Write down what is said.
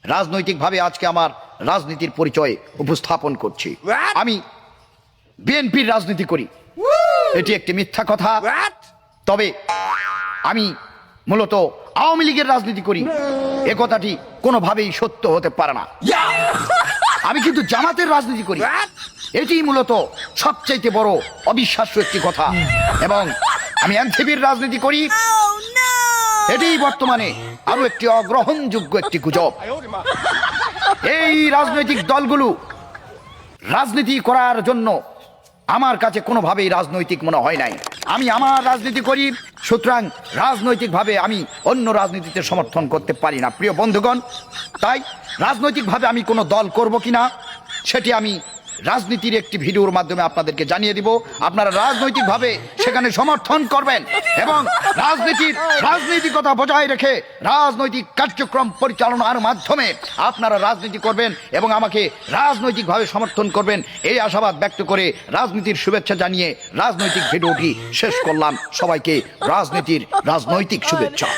রাজনৈতিকভাবে আজকে আমার রাজনীতির পরিচয় উপস্থাপন করছি। আমি বিএনপির রাজনীতি করি, এটি একটি মিথ্যা কথা। তবে আমি মূলত আওয়ামী লীগের রাজনীতি করি, এ কথাটি কোনোভাবেই সত্য হতে পারে না। আমি কিন্তু জামাতের রাজনীতি করি, এটি মূলত সবচাইতে বড় অবিশ্বাস্য একটি কথা। এবং আমি এনসিপির রাজনীতি করি, এটি বর্তমানে আরো একটি অগ্রহণযোগ্য একটি গুজব। এই রাজনৈতিক দলগুলো রাজনীতি করার জন্য আমার কাছে কোনোভাবেই রাজনৈতিক মনে হয় নাই। আমি আমার রাজনীতি করি, সুতরাং রাজনৈতিকভাবে আমি অন্য রাজনীতিতে সমর্থন করতে পারি না। প্রিয় বন্ধুগণ, তাই রাজনৈতিকভাবে আমি কোনো দল করব কিনা সেটি আমি রাজনীতির একটি ভিডিওর মাধ্যমে আপনাদেরকে জানিয়ে দিব। আপনারা রাজনৈতিকভাবে সেখানে সমর্থন করবেন এবং রাজনৈতিকতা বজায় রেখে রাজনৈতিক কার্যক্রম পরিচালনার মাধ্যমে আপনারা রাজনীতি করবেন এবং আমাকে রাজনৈতিকভাবে সমর্থন করবেন, এই আশাবাদ ব্যক্ত করে রাজনীতির শুভেচ্ছা জানিয়ে রাজনৈতিক ভিডিওটি শেষ করলাম। সবাইকে রাজনৈতিক শুভেচ্ছা।